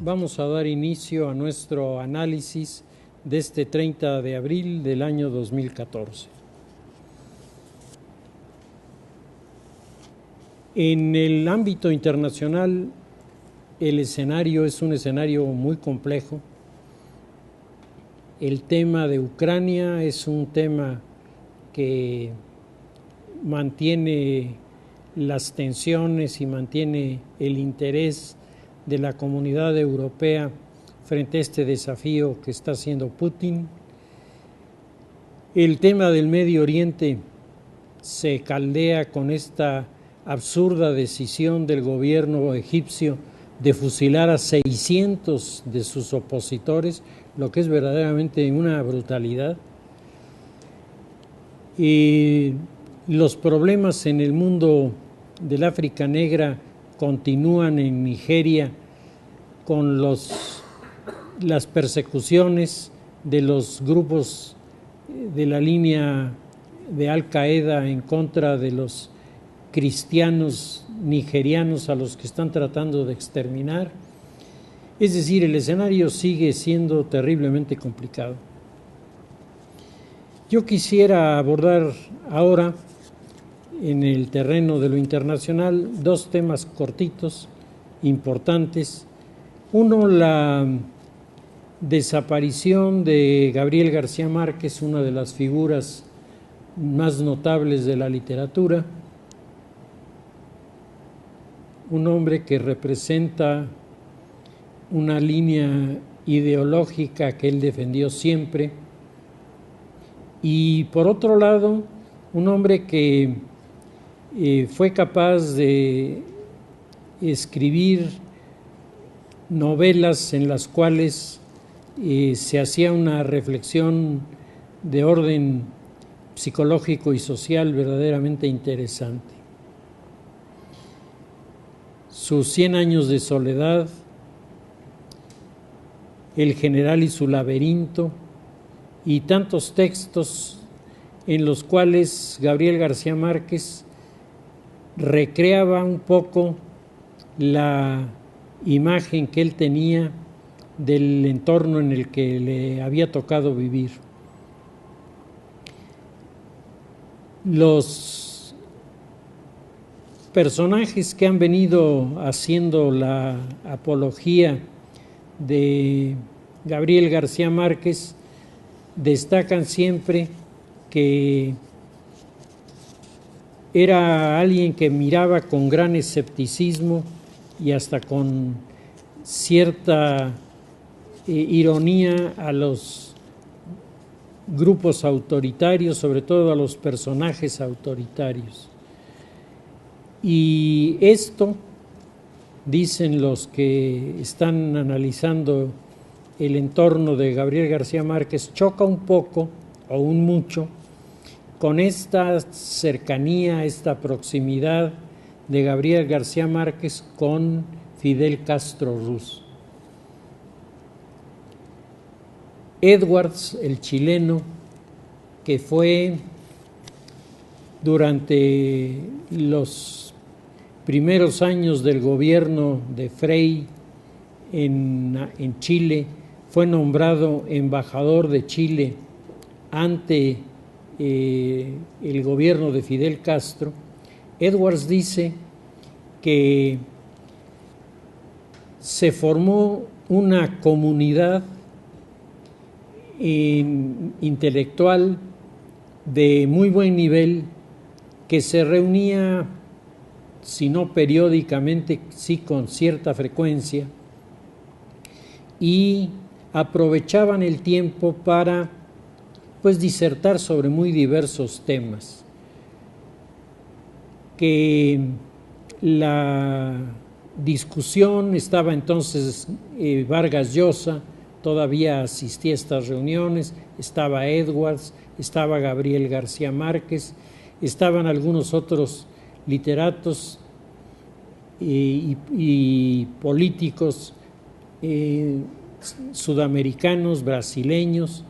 Vamos a dar inicio a nuestro análisis de este 30 de abril del año 2014. En el ámbito internacional, el escenario es un escenario muy complejo. El tema de Ucrania es un tema que mantiene las tensiones y mantiene el interés de la comunidad europea frente a este desafío que está haciendo Putin. El tema del Medio Oriente se caldea con esta absurda decisión del gobierno egipcio de fusilar a 600 de sus opositores, lo que es verdaderamente una brutalidad. Y los problemas en el mundo del África Negra continúan en Nigeria con las persecuciones de los grupos de la línea de Al-Qaeda en contra de los cristianos nigerianos a los que están tratando de exterminar. Es decir, el escenario sigue siendo terriblemente complicado. Yo quisiera abordar ahora, en el terreno de lo internacional, dos temas cortitos, importantes. Uno, la desaparición de Gabriel García Márquez, una de las figuras más notables de la literatura, un hombre que representa una línea ideológica que él defendió siempre, y por otro lado, un hombre que fue capaz de escribir novelas en las cuales se hacía una reflexión de orden psicológico y social verdaderamente interesante. Sus 100 años de soledad, El general y su laberinto, y tantos textos en los cuales Gabriel García Márquez recreaba un poco la imagen que él tenía del entorno en el que le había tocado vivir. Los personajes que han venido haciendo la apología de Gabriel García Márquez destacan siempre que era alguien que miraba con gran escepticismo y hasta con cierta ironía a los grupos autoritarios, sobre todo a los personajes autoritarios. Y esto, dicen los que están analizando el entorno de Gabriel García Márquez, choca un poco o un mucho con esta cercanía, esta proximidad de Gabriel García Márquez con Fidel Castro Ruz. Edwards, el chileno, que fue durante los primeros años del gobierno de Frei en Chile, fue nombrado embajador de Chile ante el gobierno de Fidel Castro. Edwards dice que se formó una comunidad intelectual de muy buen nivel que se reunía, si no periódicamente, sí con cierta frecuencia, y aprovechaban el tiempo para disertar sobre muy diversos temas. Que la discusión estaba entonces Vargas Llosa, todavía asistía a estas reuniones, estaba Edwards, estaba Gabriel García Márquez, estaban algunos otros literatos y políticos sudamericanos, brasileños.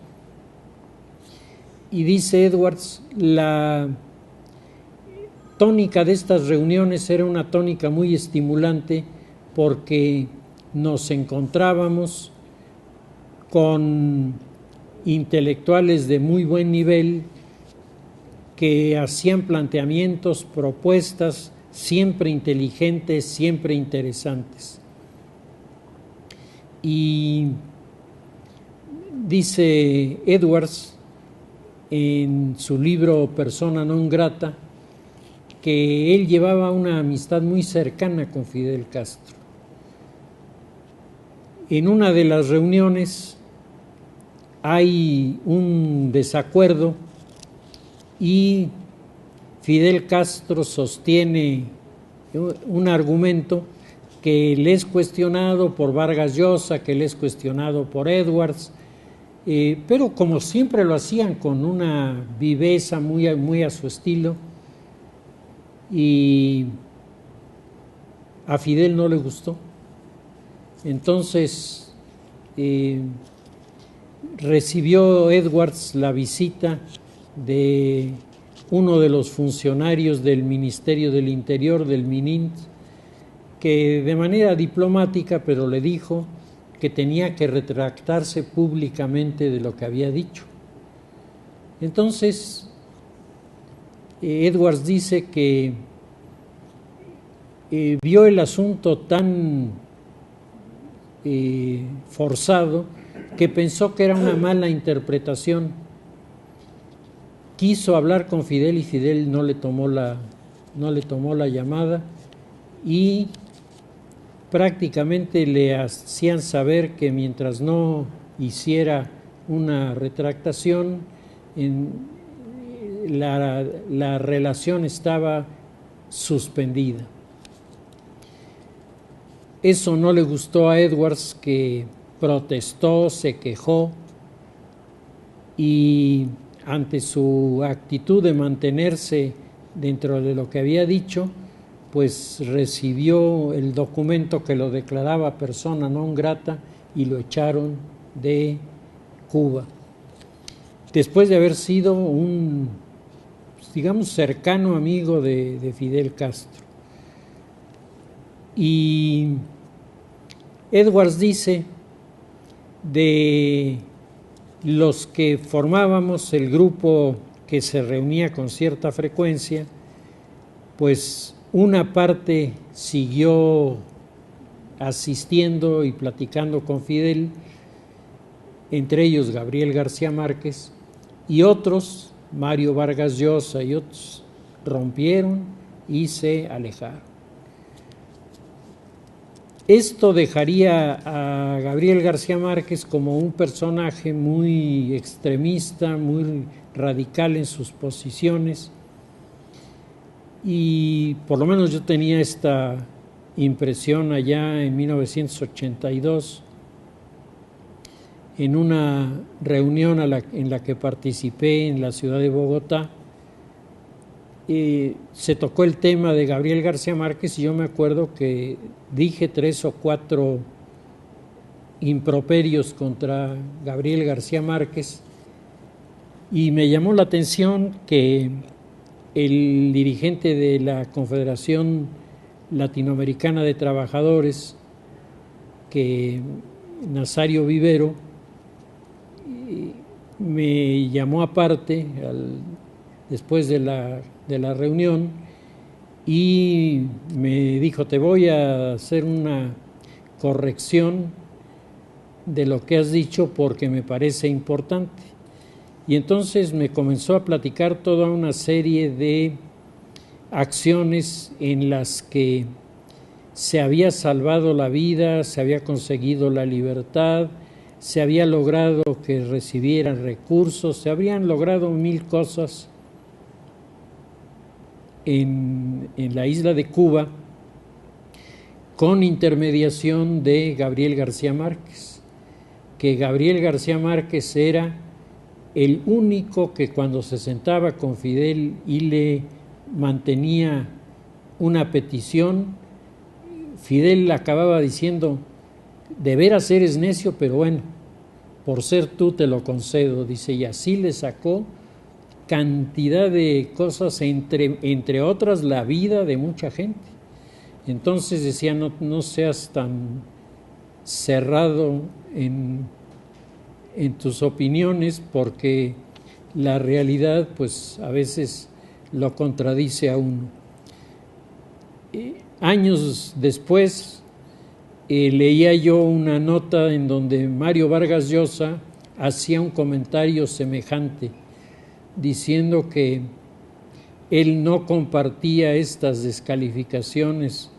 Y dice Edwards, la tónica de estas reuniones era una tónica muy estimulante porque nos encontrábamos con intelectuales de muy buen nivel que hacían planteamientos, propuestas siempre inteligentes, siempre interesantes. Y dice Edwards en su libro Persona non grata que él llevaba una amistad muy cercana con Fidel Castro. En una de las reuniones hay un desacuerdo y Fidel Castro sostiene un argumento que le es cuestionado por Vargas Llosa, que le es cuestionado por Edwards, pero como siempre lo hacían con una viveza muy a su estilo, y a Fidel no le gustó. Entonces recibió Edwards la visita de uno de los funcionarios del Ministerio del Interior, del MININT, que de manera diplomática, pero le dijo que tenía que retractarse públicamente de lo que había dicho. Entonces, Edwards dice que vio el asunto tan forzado que pensó que era una mala interpretación. Quiso hablar con Fidel y Fidel no le tomó la llamada y prácticamente le hacían saber que mientras no hiciera una retractación, la relación estaba suspendida. Eso no le gustó a Edwards, que protestó, se quejó y ante su actitud de mantenerse dentro de lo que había dicho, pues recibió el documento que lo declaraba persona non grata y lo echaron de Cuba. Después de haber sido un, digamos, cercano amigo de Fidel Castro. Y Edwards dice de los que formábamos el grupo que se reunía con cierta frecuencia, pues una parte siguió asistiendo y platicando con Fidel, entre ellos Gabriel García Márquez, y otros, Mario Vargas Llosa y otros, rompieron y se alejaron. Esto dejaría a Gabriel García Márquez como un personaje muy extremista, muy radical en sus posiciones, y por lo menos yo tenía esta impresión allá en 1982, en una reunión en la que participé en la ciudad de Bogotá. Se tocó el tema de Gabriel García Márquez y yo me acuerdo que dije 3 o 4 improperios contra Gabriel García Márquez, y me llamó la atención que el dirigente de la Confederación Latinoamericana de Trabajadores, que Nazario Vivero, me llamó aparte después de la reunión y me dijo: te voy a hacer una corrección de lo que has dicho porque me parece importante. Y entonces me comenzó a platicar toda una serie de acciones en las que se había salvado la vida, se había conseguido la libertad, se había logrado que recibieran recursos, se habían logrado 1000 cosas en la isla de Cuba con intermediación de Gabriel García Márquez, que Gabriel García Márquez era el único que cuando se sentaba con Fidel y le mantenía una petición, Fidel le acababa diciendo: de veras eres necio, pero bueno, por ser tú te lo concedo, dice, y así le sacó cantidad de cosas, entre otras la vida de mucha gente. Entonces decía: no seas tan cerrado en tus opiniones, porque la realidad pues a veces lo contradice a uno. Años después leía yo una nota en donde Mario Vargas Llosa hacía un comentario semejante, diciendo que él no compartía estas descalificaciones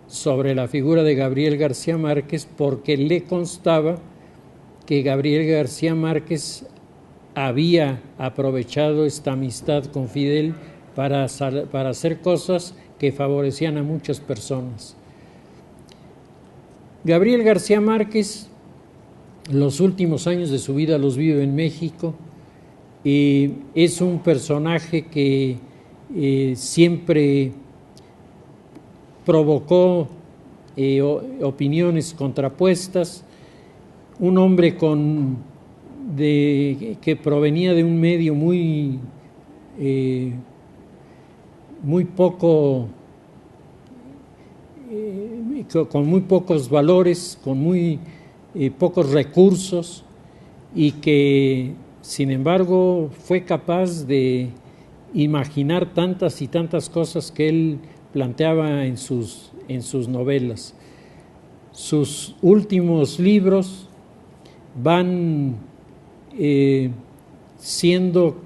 sobre la figura de Gabriel García Márquez porque le constaba que Gabriel García Márquez había aprovechado esta amistad con Fidel para hacer cosas que favorecían a muchas personas. Gabriel García Márquez, los últimos años de su vida los vive en México. Es un personaje que siempre provocó opiniones contrapuestas, un hombre que provenía de un medio muy poco, con muy pocos valores, con muy pocos recursos, y que sin embargo fue capaz de imaginar tantas y tantas cosas que él planteaba en sus novelas. Sus últimos libros van siendo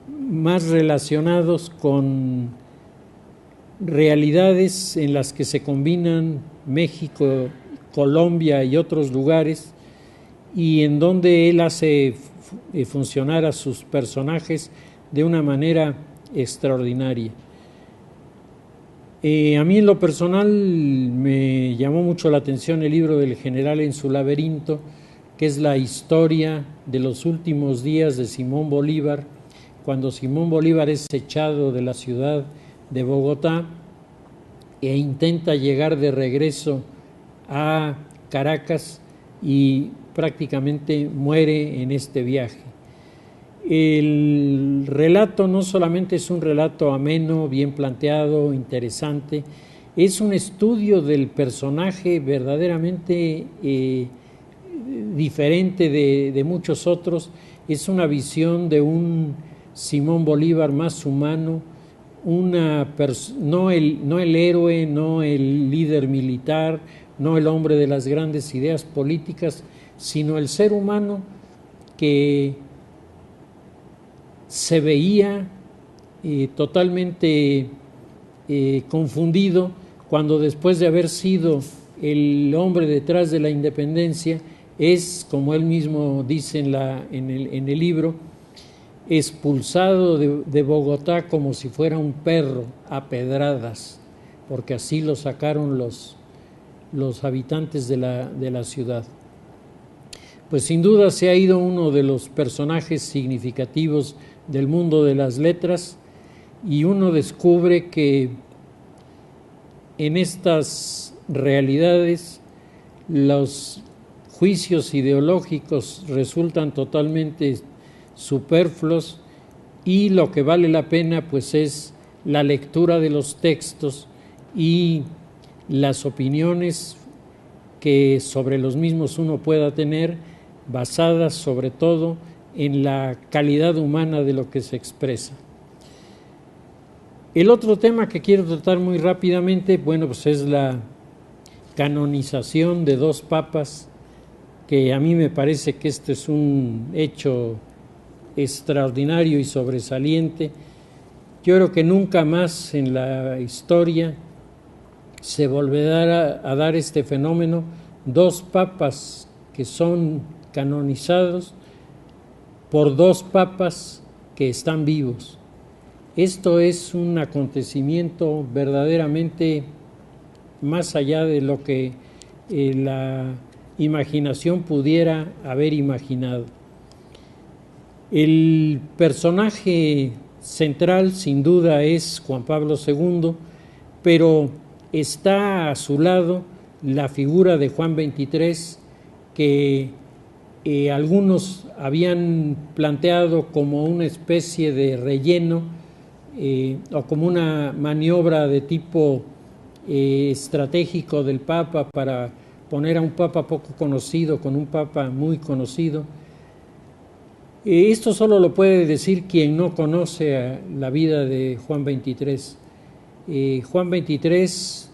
más relacionados con realidades en las que se combinan México, Colombia y otros lugares, y en donde él hace funcionar a sus personajes de una manera extraordinaria. A mí en lo personal me llamó mucho la atención el libro del General en su laberinto, que es la historia de los últimos días de Simón Bolívar, cuando Simón Bolívar es echado de la ciudad de Bogotá e intenta llegar de regreso a Caracas y prácticamente muere en este viaje. El relato no solamente es un relato ameno, bien planteado, interesante, es un estudio del personaje verdaderamente diferente de muchos otros. Es una visión de un Simón Bolívar más humano, no el héroe, no el líder militar, no el hombre de las grandes ideas políticas, sino el ser humano que se veía totalmente confundido cuando, después de haber sido el hombre detrás de la independencia, es, como él mismo dice en el libro, expulsado de Bogotá como si fuera un perro a pedradas, porque así lo sacaron los habitantes de la ciudad. Pues sin duda se ha ido uno de los personajes significativos del mundo de las letras, y uno descubre que en estas realidades los juicios ideológicos resultan totalmente superfluos, y lo que vale la pena pues es la lectura de los textos y las opiniones que sobre los mismos uno pueda tener, basadas sobre todo en la calidad humana de lo que se expresa. El otro tema que quiero tratar muy rápidamente, bueno, pues es la canonización de dos papas, que a mí me parece que este es un hecho extraordinario y sobresaliente. Yo creo que nunca más en la historia se volverá a dar este fenómeno, dos papas que son canonizados por dos papas que están vivos. Esto es un acontecimiento verdaderamente más allá de lo que la imaginación pudiera haber imaginado. El personaje central sin duda es Juan Pablo II, pero está a su lado la figura de Juan XXIII, que algunos habían planteado como una especie de relleno o como una maniobra de tipo estratégico del Papa para poner a un Papa poco conocido con un Papa muy conocido. Esto solo lo puede decir quien no conoce la vida de Juan XXIII. Juan XXIII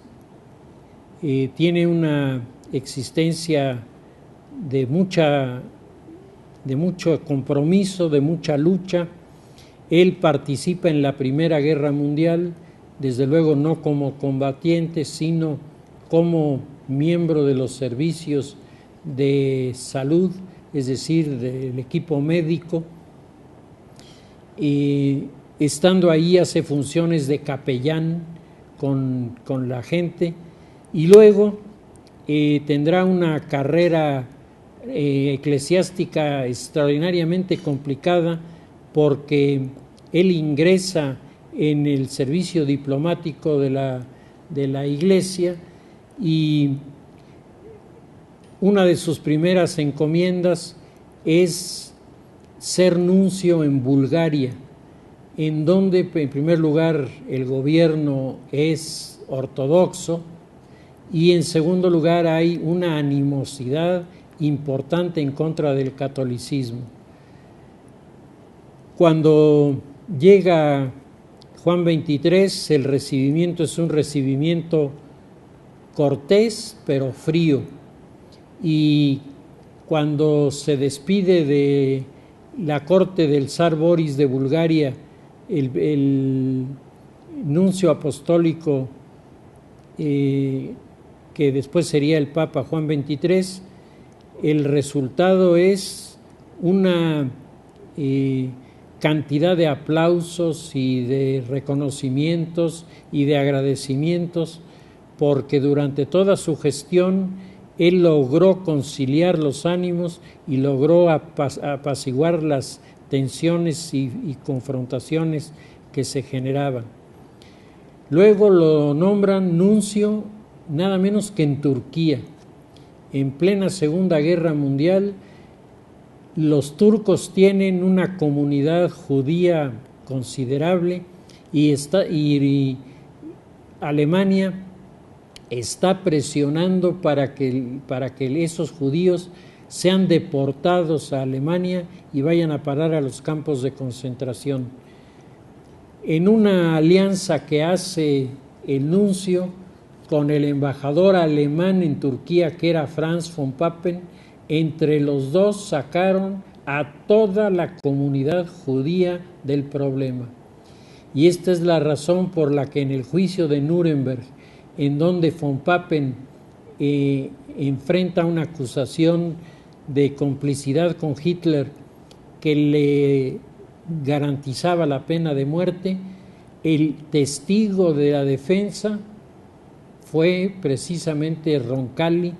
tiene una existencia de mucho compromiso, de mucha lucha. Él participa en la Primera Guerra Mundial, desde luego no como combatiente, sino como miembro de los servicios de salud, es decir, del equipo médico. Estando ahí hace funciones de capellán con la gente, y luego tendrá una carrera eclesiástica extraordinariamente complicada, porque él ingresa en el servicio diplomático de la Iglesia, y una de sus primeras encomiendas es ser nuncio en Bulgaria, en donde en primer lugar el gobierno es ortodoxo y en segundo lugar hay una animosidad importante en contra del catolicismo. Cuando llega Juan XXIII, el recibimiento es un recibimiento cortés pero frío, y cuando se despide de la corte del zar Boris de Bulgaria, el nuncio apostólico que después sería el Papa Juan XXIII, el resultado es una cantidad de aplausos y de reconocimientos y de agradecimientos, porque durante toda su gestión él logró conciliar los ánimos y logró apaciguar las tensiones y confrontaciones que se generaban. Luego lo nombran nuncio nada menos que en Turquía. En plena Segunda Guerra Mundial, los turcos tienen una comunidad judía considerable y Alemania está presionando para que esos judíos sean deportados a Alemania y vayan a parar a los campos de concentración. En una alianza que hace el nuncio con el embajador alemán en Turquía, que era Franz von Papen, entre los dos sacaron a toda la comunidad judía del problema. Y esta es la razón por la que en el juicio de Nuremberg, en donde von Papen enfrenta una acusación de complicidad con Hitler que le garantizaba la pena de muerte, el testigo de la defensa fue precisamente Roncalli,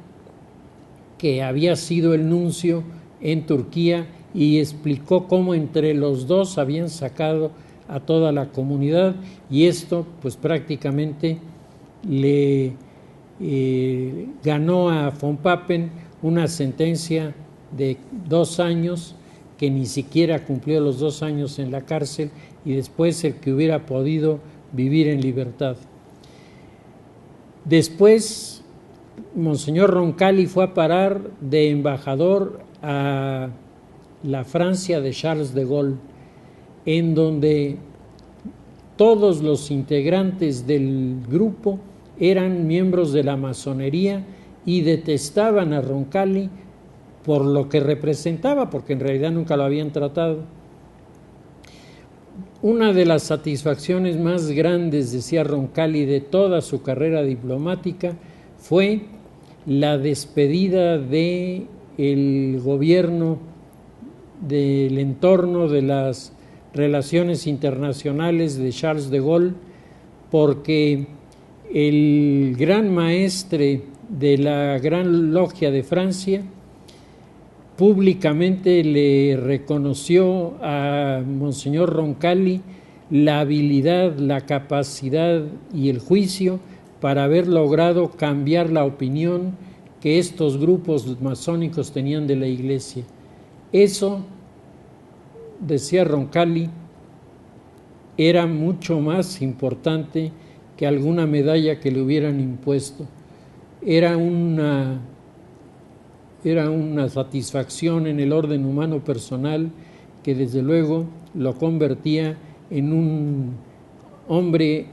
que había sido el nuncio en Turquía, y explicó cómo entre los dos habían sacado a toda la comunidad, y esto pues prácticamente le ganó a von Papen una sentencia de 2 años, que ni siquiera cumplió los 2 años en la cárcel, y después el que hubiera podido vivir en libertad. Después, Monseñor Roncalli fue a parar de embajador a la Francia de Charles de Gaulle, en donde todos los integrantes del grupo eran miembros de la masonería y detestaban a Roncalli por lo que representaba, porque en realidad nunca lo habían tratado. Una de las satisfacciones más grandes, decía Roncalli, de toda su carrera diplomática fue la despedida del gobierno del entorno de las relaciones internacionales de Charles de Gaulle, porque el gran maestre de la Gran Logia de Francia públicamente le reconoció a Monseñor Roncalli la habilidad, la capacidad y el juicio para haber logrado cambiar la opinión que estos grupos masónicos tenían de la Iglesia. Eso, decía Roncalli, era mucho más importante que alguna medalla que le hubieran impuesto. Era una satisfacción en el orden humano personal que desde luego lo convertía en un hombre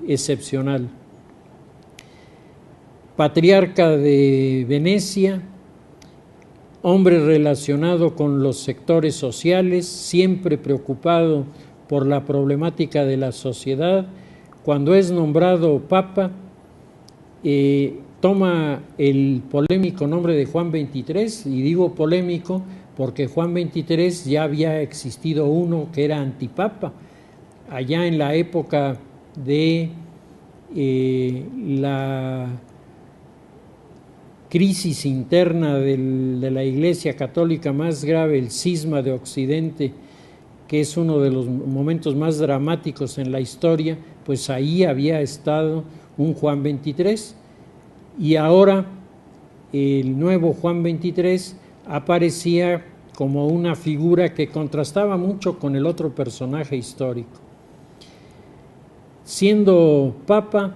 excepcional. Patriarca de Venecia, hombre relacionado con los sectores sociales, siempre preocupado por la problemática de la sociedad. Cuando es nombrado Papa, toma el polémico nombre de Juan XXIII, y digo polémico porque Juan XXIII ya había existido uno que era antipapa, allá en la época de la crisis interna de la Iglesia Católica más grave, el cisma de Occidente, que es uno de los momentos más dramáticos en la historia, pues ahí había estado un Juan XXIII, y ahora el nuevo Juan XXIII aparecía como una figura que contrastaba mucho con el otro personaje histórico. Siendo Papa,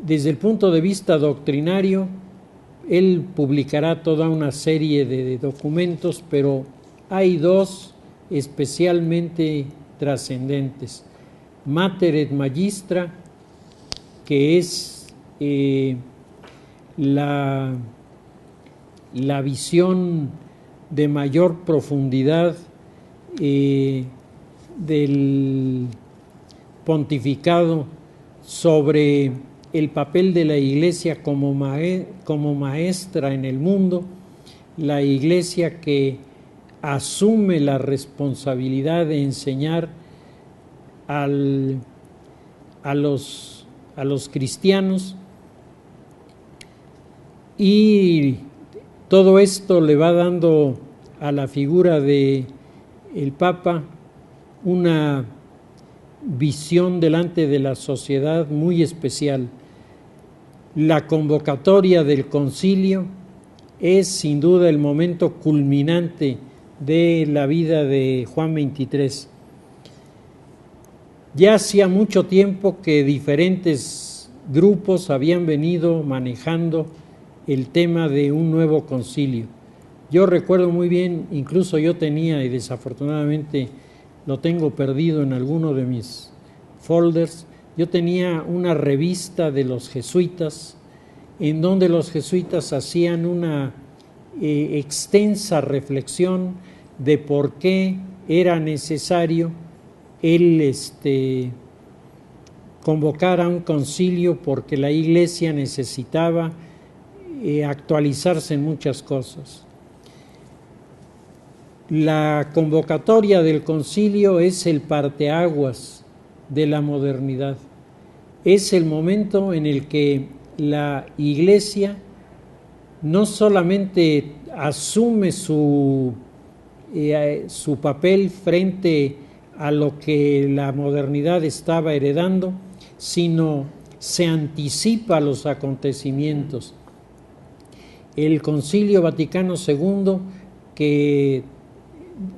desde el punto de vista doctrinario, él publicará toda una serie de documentos, pero hay dos especialmente trascendentes. Mater et Magistra, que es la visión de mayor profundidad del pontificado sobre el papel de la Iglesia como maestra en el mundo, la Iglesia que asume la responsabilidad de enseñar a los cristianos, y todo esto le va dando a la figura de el Papa una visión delante de la sociedad muy especial. La convocatoria del concilio es sin duda el momento culminante de la vida de Juan XXIII. Ya hacía mucho tiempo que diferentes grupos habían venido manejando el tema de un nuevo concilio. Yo recuerdo muy bien, incluso yo tenía, y desafortunadamente lo tengo perdido en alguno de mis folders, yo tenía una revista de los jesuitas, en donde los jesuitas hacían una extensa reflexión de por qué era necesario el convocar a un concilio, porque la Iglesia necesitaba actualizarse en muchas cosas. La convocatoria del concilio es el parteaguas de la modernidad. Es el momento en el que la Iglesia no solamente asume su papel frente a lo que la modernidad estaba heredando, sino se anticipa a los acontecimientos. El Concilio Vaticano II, que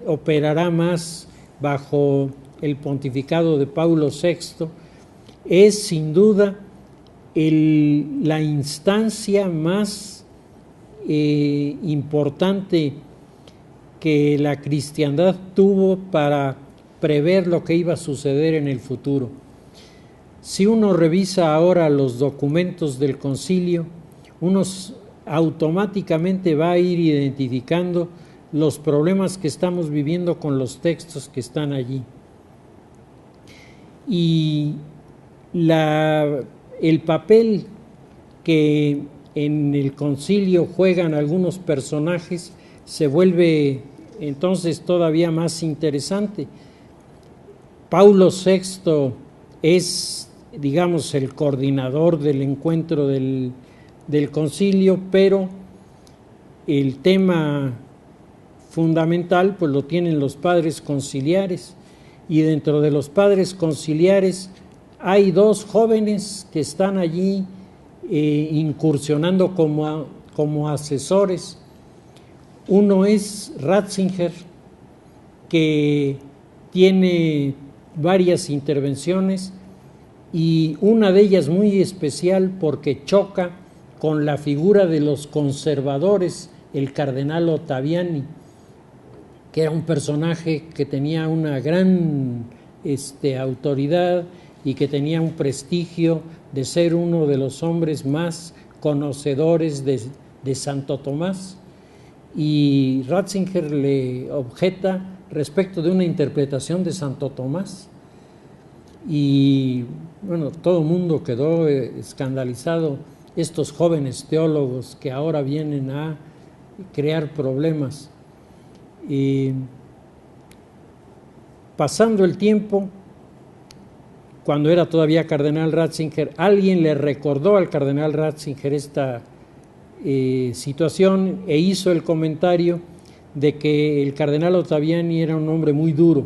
operará más bajo el pontificado de Paulo VI, es sin duda la instancia más importante que la cristiandad tuvo para prever lo que iba a suceder en el futuro. Si uno revisa ahora los documentos del concilio, uno automáticamente va a ir identificando los problemas que estamos viviendo con los textos que están allí. Y el papel que en el concilio juegan algunos personajes se vuelve entonces todavía más interesante. Paulo VI es, digamos, el coordinador del encuentro del concilio, pero el tema fundamental pues lo tienen los padres conciliares, y dentro de los padres conciliares hay dos jóvenes que están allí incursionando como asesores. Uno es Ratzinger, que tiene varias intervenciones, y una de ellas muy especial porque choca con la figura de los conservadores, el cardenal Ottaviani, que era un personaje que tenía una gran autoridad y que tenía un prestigio de ser uno de los hombres más conocedores de Santo Tomás. Y Ratzinger le objeta respecto de una interpretación de Santo Tomás. Y bueno, todo el mundo quedó escandalizado, estos jóvenes teólogos que ahora vienen a crear problemas. Y pasando el tiempo, cuando era todavía cardenal Ratzinger, alguien le recordó al cardenal Ratzinger esta situación e hizo el comentario de que el cardenal Ottaviani era un hombre muy duro.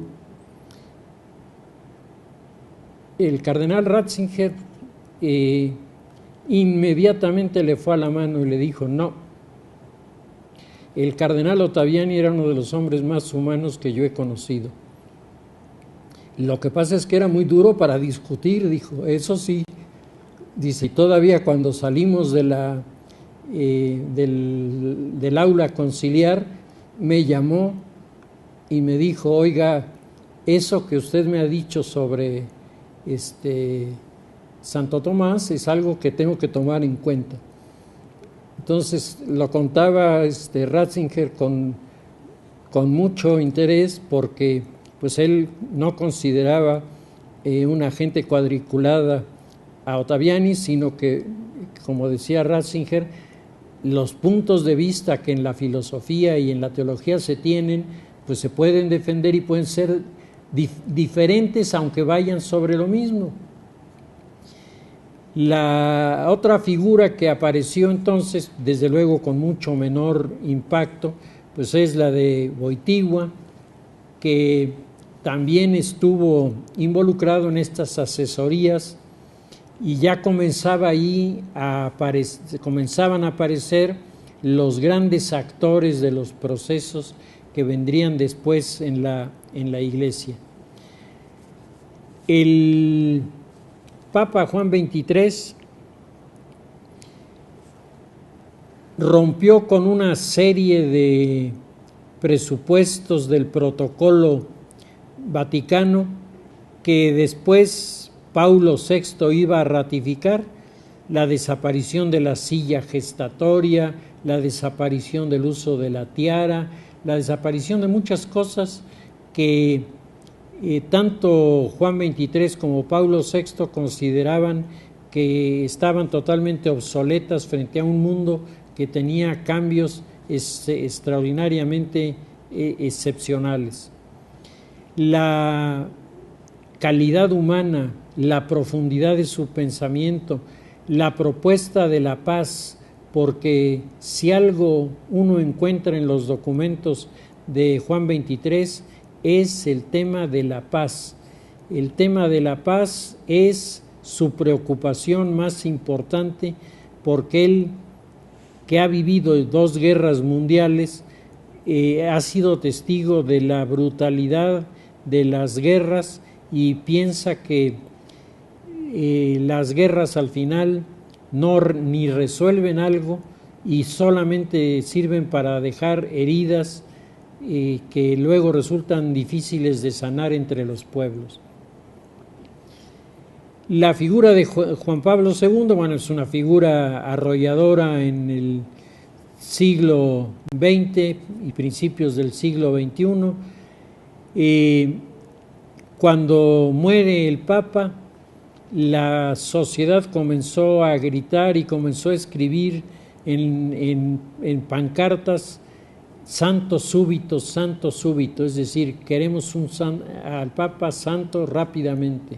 El cardenal Ratzinger inmediatamente le fue a la mano y le dijo: no, el cardenal Ottaviani era uno de los hombres más humanos que yo he conocido. Lo que pasa es que era muy duro para discutir, dijo, eso sí. Dice, y todavía cuando salimos de del aula conciliar, me llamó y me dijo: oiga, eso que usted me ha dicho sobre Santo Tomás es algo que tengo que tomar en cuenta. Entonces lo contaba Ratzinger con mucho interés, porque pues él no consideraba una gente cuadriculada a Ottaviani, sino que, como decía Ratzinger, los puntos de vista que en la filosofía y en la teología se tienen, pues se pueden defender y pueden ser diferentes, aunque vayan sobre lo mismo. La otra figura que apareció entonces, desde luego con mucho menor impacto, pues es la de Wojtyła, que también estuvo involucrado en estas asesorías, y ya comenzaba ahí comenzaban a aparecer los grandes actores de los procesos que vendrían después en la Iglesia. El Papa Juan XXIII rompió con una serie de presupuestos del protocolo vaticano que después Paulo VI iba a ratificar: la desaparición de la silla gestatoria, la desaparición del uso de la tiara, la desaparición de muchas cosas que tanto Juan XXIII como Paulo VI consideraban que estaban totalmente obsoletas frente a un mundo que tenía cambios extraordinariamente excepcionales. La calidad humana, la profundidad de su pensamiento, la propuesta de la paz, porque si algo uno encuentra en los documentos de Juan XXIII es el tema de la paz. El tema de la paz es su preocupación más importante, porque él, que ha vivido 2 guerras mundiales, ha sido testigo de la brutalidad de las guerras, y piensa que las guerras al final ni resuelven algo y solamente sirven para dejar heridas que luego resultan difíciles de sanar entre los pueblos. La figura de Juan Pablo II, bueno, es una figura arrolladora en el siglo XX y principios del siglo XXI. Cuando muere el Papa, la sociedad comenzó a gritar y comenzó a escribir en pancartas: santo súbito, es decir, queremos al Papa santo rápidamente.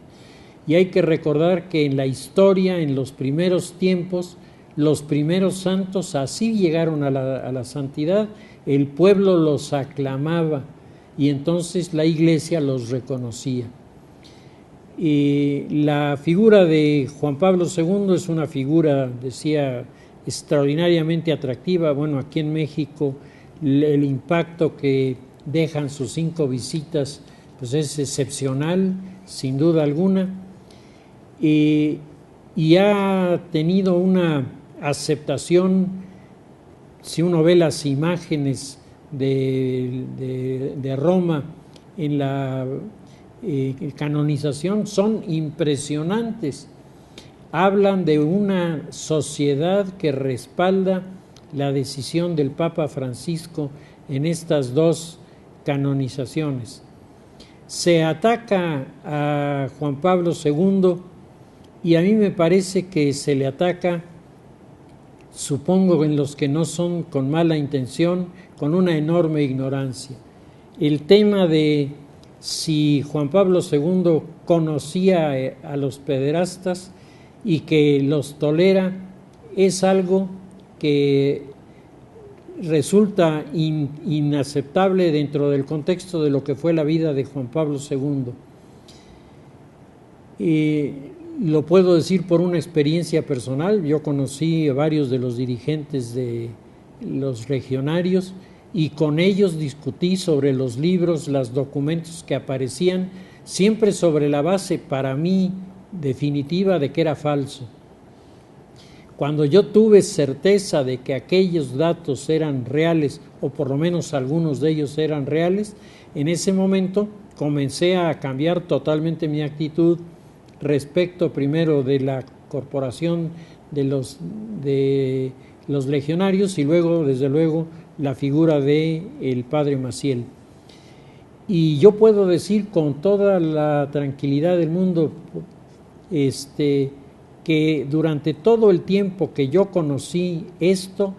Y hay que recordar que en la historia, en los primeros tiempos, los primeros santos así llegaron a la santidad, el pueblo los aclamaba y entonces la Iglesia los reconocía. La figura de Juan Pablo II es una figura, decía, extraordinariamente atractiva. Bueno, aquí en México el impacto que dejan sus 5 visitas pues es excepcional, sin duda alguna. y ha tenido una aceptación. Si uno ve las imágenes de Roma en la canonización, son impresionantes. Hablan de una sociedad que respalda la decisión del Papa Francisco en estas dos canonizaciones. Se ataca a Juan Pablo II y a mí me parece que se le ataca, supongo, en los que no son con mala intención, con una enorme ignorancia. El tema de si Juan Pablo II conocía a los pederastas y que los tolera es algo que resulta inaceptable dentro del contexto de lo que fue la vida de Juan Pablo II. Lo puedo decir por una experiencia personal. Yo conocí a varios de los dirigentes de los legionarios y con ellos discutí sobre los libros, los documentos que aparecían, siempre sobre la base, para mí, definitiva de que era falso. Cuando yo tuve certeza de que aquellos datos eran reales, o por lo menos algunos de ellos eran reales, en ese momento comencé a cambiar totalmente mi actitud respecto primero de la corporación de los legionarios y luego, desde luego, la figura de el padre Maciel. Y yo puedo decir con toda la tranquilidad del mundo que durante todo el tiempo que yo conocí esto,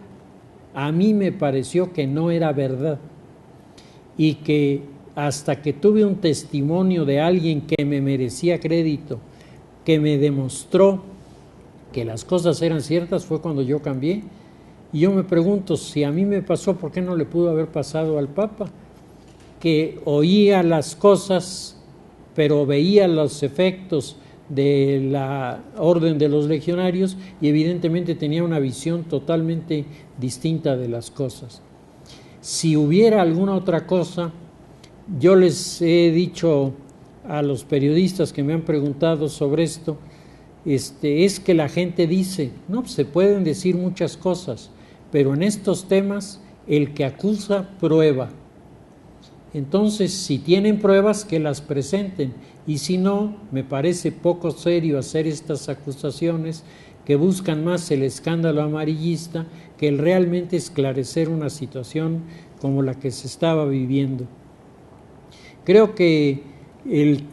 a mí me pareció que no era verdad, y que hasta que tuve un testimonio de alguien que me merecía crédito, que me demostró que las cosas eran ciertas, fue cuando yo cambié. Y yo me pregunto, si a mí me pasó, ¿por qué no le pudo haber pasado al Papa? Que oía las cosas, pero veía los efectos de la orden de los legionarios y evidentemente tenía una visión totalmente distinta de las cosas. Si hubiera alguna otra cosa, yo les he dicho a los periodistas que me han preguntado sobre esto, es que la gente dice, no, se pueden decir muchas cosas, pero en estos temas el que acusa prueba. Entonces, si tienen pruebas, que las presenten, y si no, me parece poco serio hacer estas acusaciones que buscan más el escándalo amarillista que el realmente esclarecer una situación como la que se estaba viviendo. Creo que el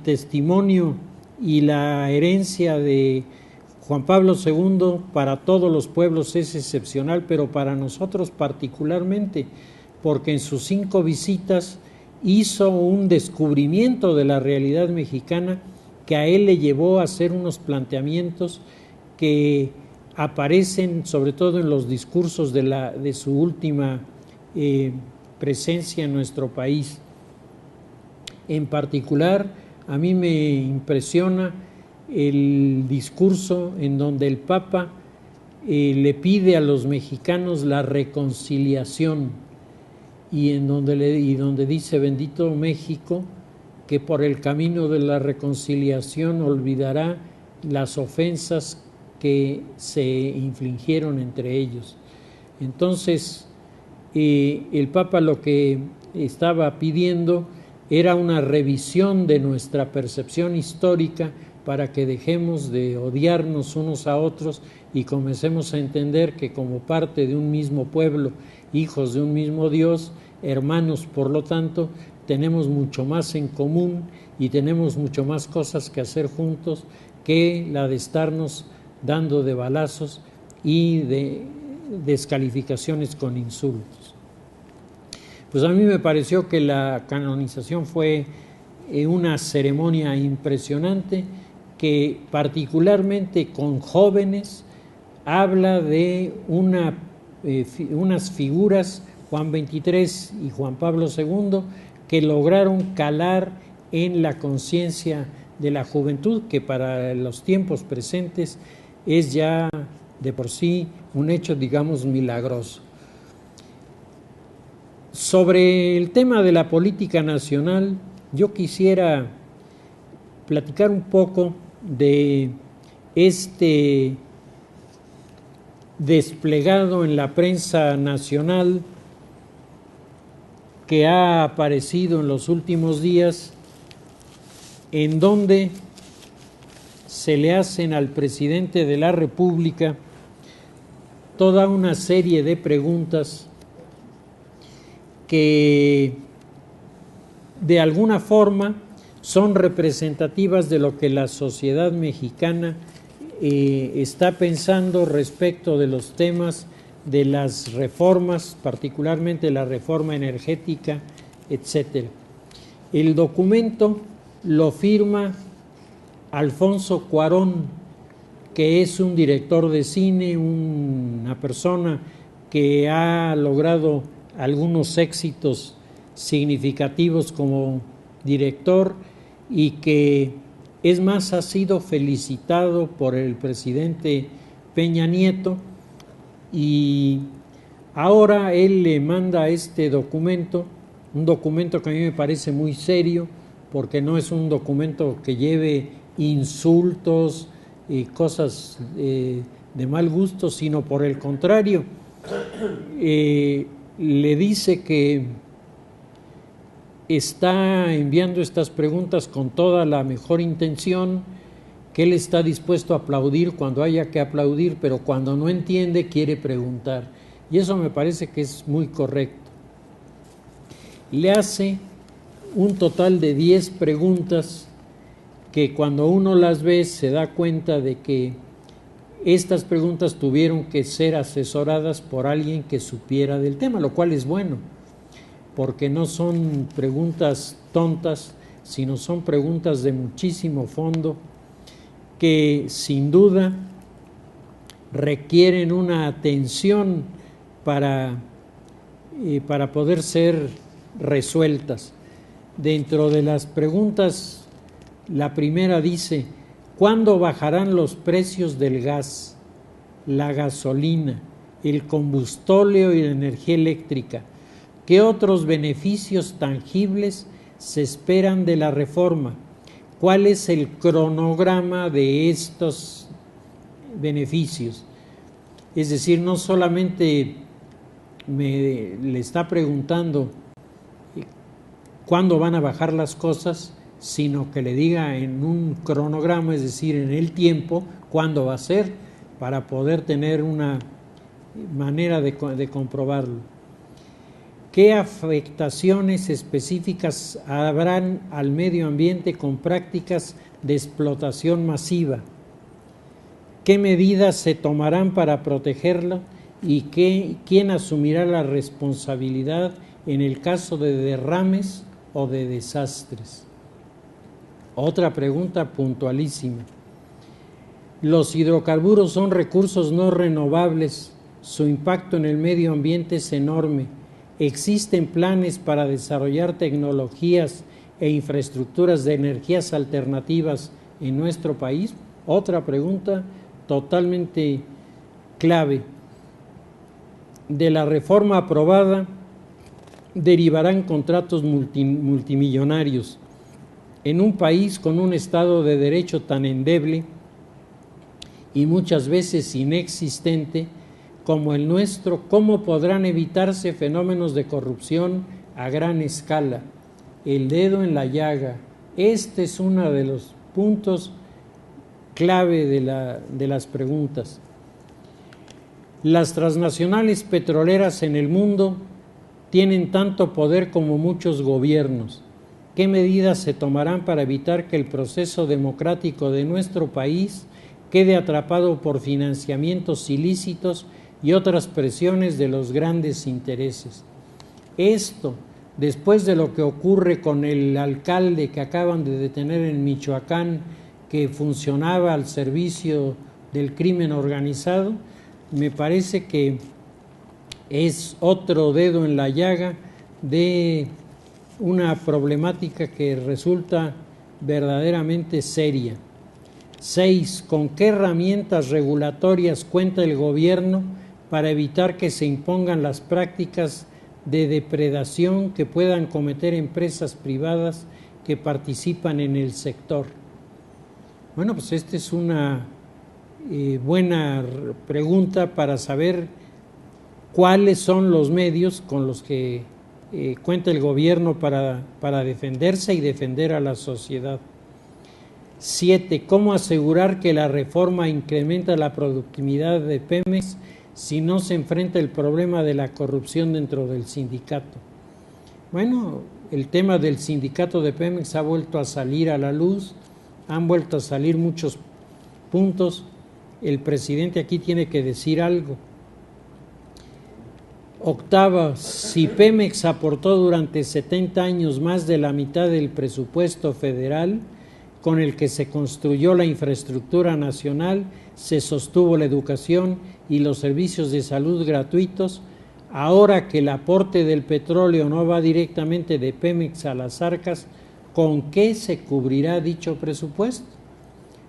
testimonio y la herencia de Juan Pablo II para todos los pueblos es excepcional, pero para nosotros particularmente, porque en sus 5 visitas hizo un descubrimiento de la realidad mexicana que a él le llevó a hacer unos planteamientos que aparecen sobre todo en los discursos de su última presencia en nuestro país. En particular, a mí me impresiona el discurso en donde el Papa le pide a los mexicanos la reconciliación y donde dice: bendito México, que por el camino de la reconciliación olvidará las ofensas que se infligieron entre ellos. Entonces, el Papa lo que estaba pidiendo era una revisión de nuestra percepción histórica para que dejemos de odiarnos unos a otros y comencemos a entender que como parte de un mismo pueblo, hijos de un mismo Dios, hermanos, por lo tanto, tenemos mucho más en común y tenemos mucho más cosas que hacer juntos que la de estarnos dando de balazos y de descalificaciones con insultos. Pues a mí me pareció que la canonización fue una ceremonia impresionante que particularmente con jóvenes habla de unas figuras, Juan XXIII y Juan Pablo II, que lograron calar en la conciencia de la juventud, que para los tiempos presentes es ya de por sí un hecho, digamos, milagroso. Sobre el tema de la política nacional, yo quisiera platicar un poco de este desplegado en la prensa nacional que ha aparecido en los últimos días, en donde se le hacen al presidente de la República toda una serie de preguntas que de alguna forma son representativas de lo que la sociedad mexicana está pensando respecto de los temas de las reformas, particularmente la reforma energética, etcétera. El documento lo firma Alfonso Cuarón, que es un director de cine, una persona que ha logrado algunos éxitos significativos como director y que es más, ha sido felicitado por el presidente Peña Nieto, y ahora él le manda este documento, un documento que a mí me parece muy serio, porque no es un documento que lleve insultos y cosas de mal gusto, sino por el contrario, le dice que está enviando estas preguntas con toda la mejor intención, que él está dispuesto a aplaudir cuando haya que aplaudir, pero cuando no entiende quiere preguntar. Y eso me parece que es muy correcto. Le hace un total de 10 preguntas que cuando uno las ve se da cuenta de que estas preguntas tuvieron que ser asesoradas por alguien que supiera del tema, lo cual es bueno, porque no son preguntas tontas, sino son preguntas de muchísimo fondo que sin duda requieren una atención para poder ser resueltas. Dentro de las preguntas, la primera dice: ¿cuándo bajarán los precios del gas, la gasolina, el combustóleo y la energía eléctrica? ¿Qué otros beneficios tangibles se esperan de la reforma? ¿Cuál es el cronograma de estos beneficios? Es decir, no solamente le está preguntando cuándo van a bajar las cosas, sino que le diga en un cronograma, es decir, en el tiempo, cuándo va a ser, para poder tener una manera de comprobarlo. ¿Qué afectaciones específicas habrán al medio ambiente con prácticas de explotación masiva? ¿Qué medidas se tomarán para protegerlo? ¿Y quién asumirá la responsabilidad en el caso de derrames o de desastres? Otra pregunta puntualísima. Los hidrocarburos son recursos no renovables. Su impacto en el medio ambiente es enorme. ¿Existen planes para desarrollar tecnologías e infraestructuras de energías alternativas en nuestro país? Otra pregunta totalmente clave. De la reforma aprobada derivarán contratos multimillonarios. En un país con un Estado de Derecho tan endeble y muchas veces inexistente como el nuestro, ¿cómo podrán evitarse fenómenos de corrupción a gran escala? El dedo en la llaga. Este es uno de los puntos clave de las preguntas. Las transnacionales petroleras en el mundo tienen tanto poder como muchos gobiernos. ¿Qué medidas se tomarán para evitar que el proceso democrático de nuestro país quede atrapado por financiamientos ilícitos y otras presiones de los grandes intereses? Esto, después de lo que ocurre con el alcalde que acaban de detener en Michoacán, que funcionaba al servicio del crimen organizado, me parece que es otro dedo en la llaga de una problemática que resulta verdaderamente seria. 6. ¿Con qué herramientas regulatorias cuenta el gobierno para evitar que se impongan las prácticas de depredación que puedan cometer empresas privadas que participan en el sector? Bueno, pues esta es una buena pregunta para saber cuáles son los medios con los que cuenta el gobierno para defenderse y defender a la sociedad. 7. ¿Cómo asegurar que la reforma incrementa la productividad de Pemex si no se enfrenta el problema de la corrupción dentro del sindicato? Bueno, el tema del sindicato de Pemex ha vuelto a salir a la luz, han vuelto a salir muchos puntos. El presidente aquí tiene que decir algo. 8. Si Pemex aportó durante 70 años más de la mitad del presupuesto federal con el que se construyó la infraestructura nacional, se sostuvo la educación y los servicios de salud gratuitos, ahora que el aporte del petróleo no va directamente de Pemex a las arcas, ¿con qué se cubrirá dicho presupuesto?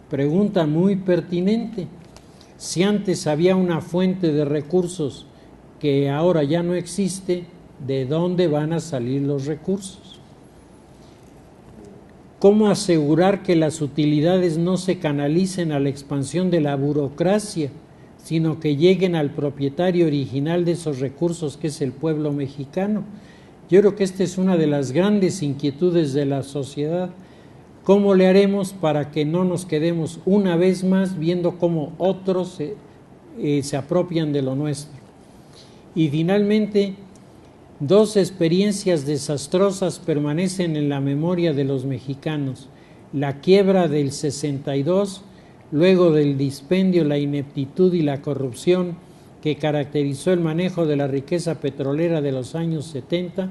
Pregunta muy pertinente. Si antes había una fuente de recursos que ahora ya no existe, ¿de dónde van a salir los recursos? ¿Cómo asegurar que las utilidades no se canalicen a la expansión de la burocracia, sino que lleguen al propietario original de esos recursos, que es el pueblo mexicano? Yo creo que esta es una de las grandes inquietudes de la sociedad. ¿Cómo le haremos para que no nos quedemos una vez más viendo cómo otros se apropian de lo nuestro? Y finalmente, 2 experiencias desastrosas permanecen en la memoria de los mexicanos: la quiebra del 62, luego del dispendio, la ineptitud y la corrupción que caracterizó el manejo de la riqueza petrolera de los años 70,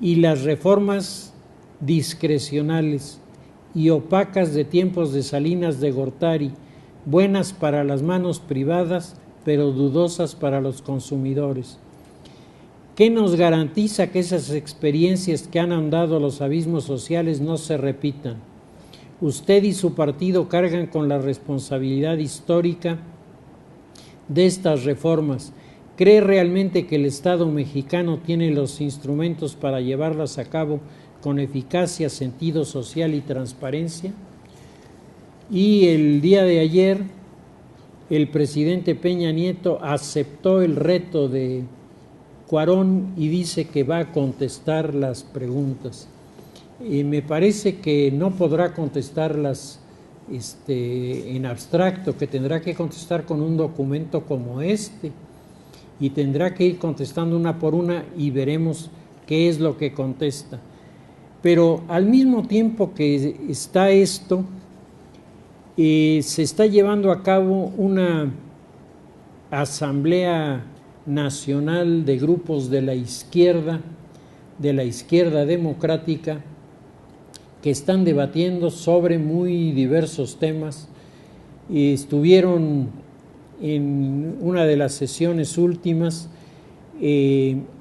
y las reformas discrecionales y opacas de tiempos de Salinas de Gortari, buenas para las manos privadas, pero dudosas para los consumidores. ¿Qué nos garantiza que esas experiencias que han ahondado los abismos sociales no se repitan? Usted y su partido cargan con la responsabilidad histórica de estas reformas. ¿Cree realmente que el Estado mexicano tiene los instrumentos para llevarlas a cabo con eficacia, sentido social y transparencia? Y el día de ayer, el presidente Peña Nieto aceptó el reto de Cuarón y dice que va a contestar las preguntas. Me parece que no podrá contestarlas en abstracto, que tendrá que contestar con un documento como este, y tendrá que ir contestando una por una y veremos qué es lo que contesta. Pero al mismo tiempo que está esto, se está llevando a cabo una asamblea nacional de grupos de la izquierda democrática, que están debatiendo sobre muy diversos temas. Estuvieron en una de las sesiones últimas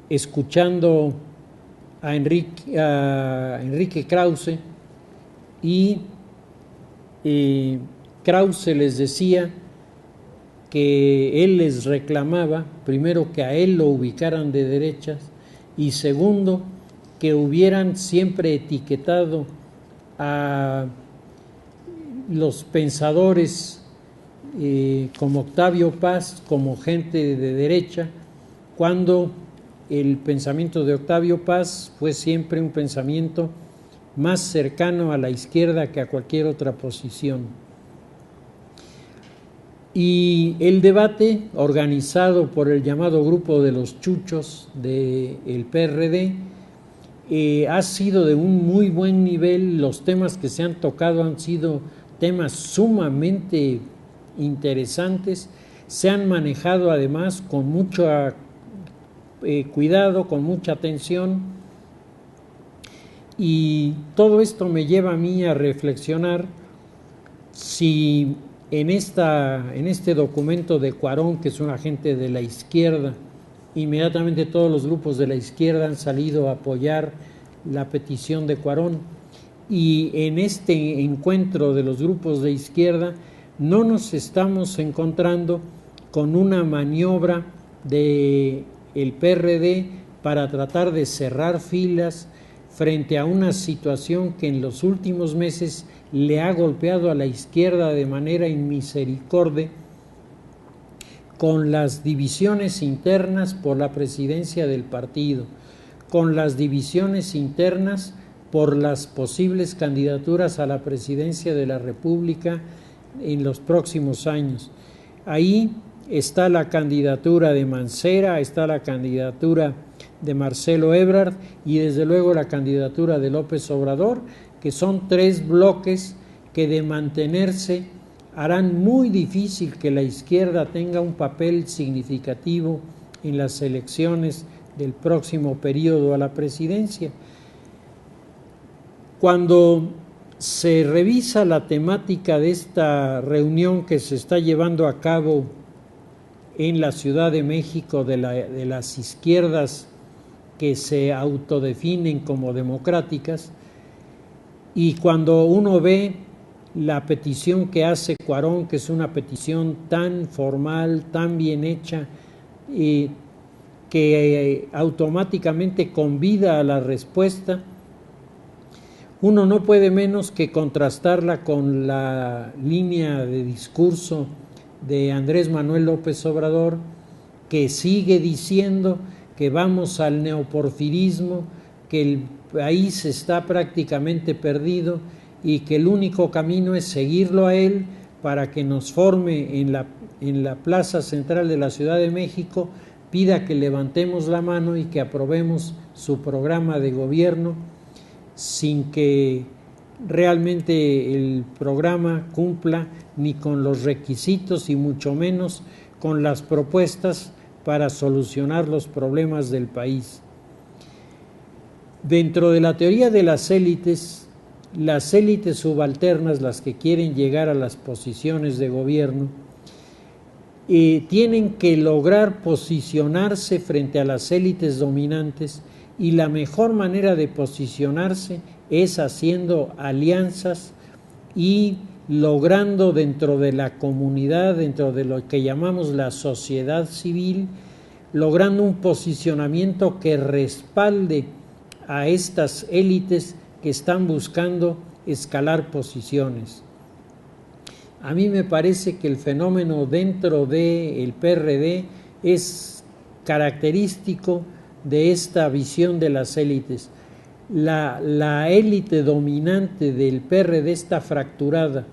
escuchando a Enrique Krause, y Krause les decía que él les reclamaba, primero, que a él lo ubicaran de derechas, y segundo, que hubieran siempre etiquetado a los pensadores como Octavio Paz como gente de derecha, cuando el pensamiento de Octavio Paz fue siempre un pensamiento más cercano a la izquierda que a cualquier otra posición. Y el debate, organizado por el llamado Grupo de los Chuchos del PRD, ha sido de un muy buen nivel. Los temas que se han tocado han sido temas sumamente interesantes, se han manejado además con mucho cuidado, con mucha atención, y todo esto me lleva a mí a reflexionar si en este documento de Cuarón, que es un agente de la izquierda, inmediatamente todos los grupos de la izquierda han salido a apoyar la petición de Cuarón, y en este encuentro de los grupos de izquierda no nos estamos encontrando con una maniobra del PRD para tratar de cerrar filas frente a una situación que en los últimos meses le ha golpeado a la izquierda de manera inmisericordia, con las divisiones internas por la presidencia del partido, con las divisiones internas por las posibles candidaturas a la presidencia de la República en los próximos años. Ahí está la candidatura de Mancera, está la candidatura de Marcelo Ebrard y desde luego la candidatura de López Obrador, que son tres bloques que de mantenerse harán muy difícil que la izquierda tenga un papel significativo en las elecciones del próximo periodo a la presidencia. Cuando se revisa la temática de esta reunión que se está llevando a cabo en la Ciudad de México de las izquierdas que se autodefinen como democráticas, y cuando uno ve la petición que hace Cuarón, que es una petición tan formal, tan bien hecha, que automáticamente convida a la respuesta, uno no puede menos que contrastarla con la línea de discurso de Andrés Manuel López Obrador, que sigue diciendo que vamos al neoporfirismo, que el país está prácticamente perdido y que el único camino es seguirlo a él para que nos forme en la plaza central de la Ciudad de México, pida que levantemos la mano y que aprobemos su programa de gobierno sin que realmente el programa cumpla ni con los requisitos y mucho menos con las propuestas para solucionar los problemas del país. Dentro de la teoría de las élites subalternas, las que quieren llegar a las posiciones de gobierno, tienen que lograr posicionarse frente a las élites dominantes, y la mejor manera de posicionarse es haciendo alianzas y logrando dentro de la comunidad, dentro de lo que llamamos la sociedad civil, logrando un posicionamiento que respalde a estas élites que están buscando escalar posiciones. A mí me parece que el fenómeno dentro del PRD es característico de esta visión de las élites. La élite dominante del PRD está fracturada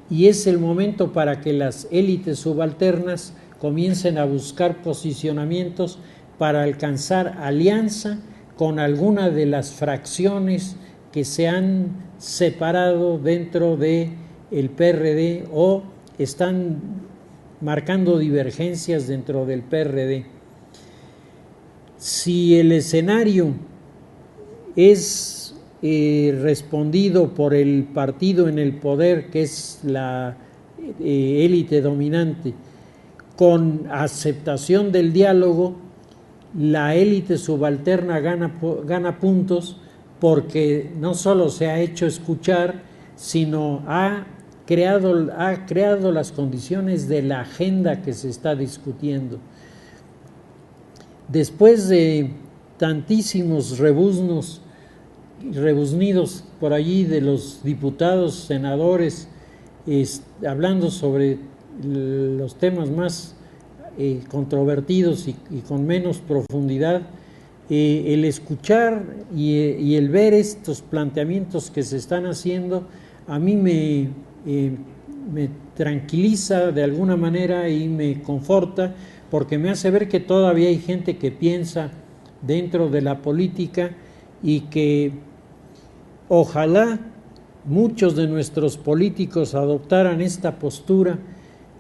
y es el momento para que las élites subalternas comiencen a buscar posicionamientos para alcanzar alianza con alguna de las fracciones que se han separado dentro del PRD o están marcando divergencias dentro del PRD. Si el escenario es respondido por el partido en el poder, que es la élite dominante, con aceptación del diálogo, la élite subalterna gana puntos porque no solo se ha hecho escuchar, sino ha creado las condiciones de la agenda que se está discutiendo. Después de tantísimos rebuznidos por allí de los diputados, senadores, hablando sobre los temas más controvertidos y con menos profundidad, el escuchar y el ver estos planteamientos que se están haciendo, a mí me tranquiliza de alguna manera y me conforta, porque me hace ver que todavía hay gente que piensa dentro de la política y que ojalá muchos de nuestros políticos adoptaran esta postura,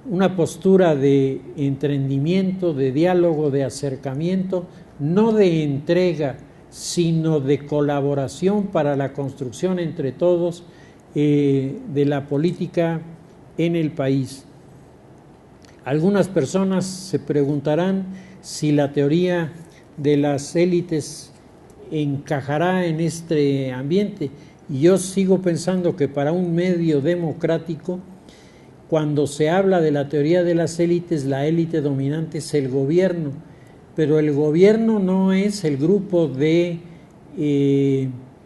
una postura de entendimiento, de diálogo, de acercamiento, no de entrega, sino de colaboración para la construcción entre todos de la política en el país. Algunas personas se preguntarán si la teoría de las élites encajará en este ambiente, y yo sigo pensando que para un medio democrático, cuando se habla de la teoría de las élites, la élite dominante es el gobierno, pero el gobierno no es el grupo de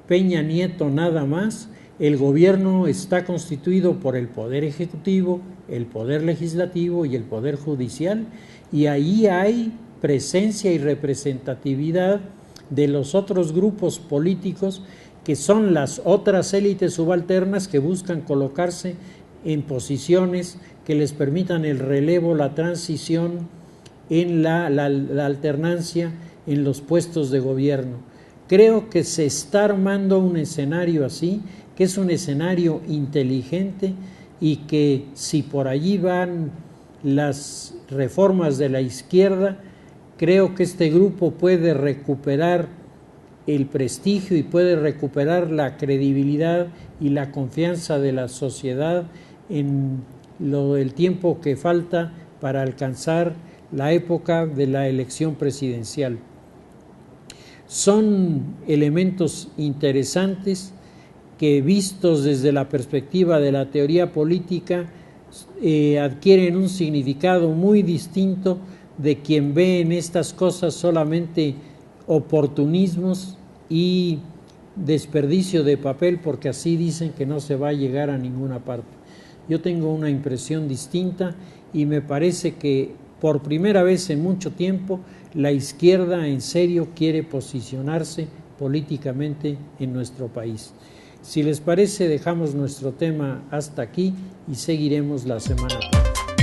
Peña Nieto nada más, el gobierno está constituido por el Poder Ejecutivo, el Poder Legislativo y el Poder Judicial, y ahí hay presencia y representatividad de los otros grupos políticos que son las otras élites subalternas que buscan colocarse en posiciones que les permitan el relevo, la transición, en la alternancia en los puestos de gobierno. Creo que se está armando un escenario así, que es un escenario inteligente y que si por allí van las reformas de la izquierda, creo que este grupo puede recuperar el prestigio y puede recuperar la credibilidad y la confianza de la sociedad en el tiempo que falta para alcanzar la época de la elección presidencial. Son elementos interesantes que, vistos desde la perspectiva de la teoría política, adquieren un significado muy distinto de quien ve en estas cosas solamente oportunismos y desperdicio de papel, porque así dicen que no se va a llegar a ninguna parte. Yo tengo una impresión distinta y me parece que por primera vez en mucho tiempo la izquierda en serio quiere posicionarse políticamente en nuestro país. Si les parece, dejamos nuestro tema hasta aquí y seguiremos la semana próxima.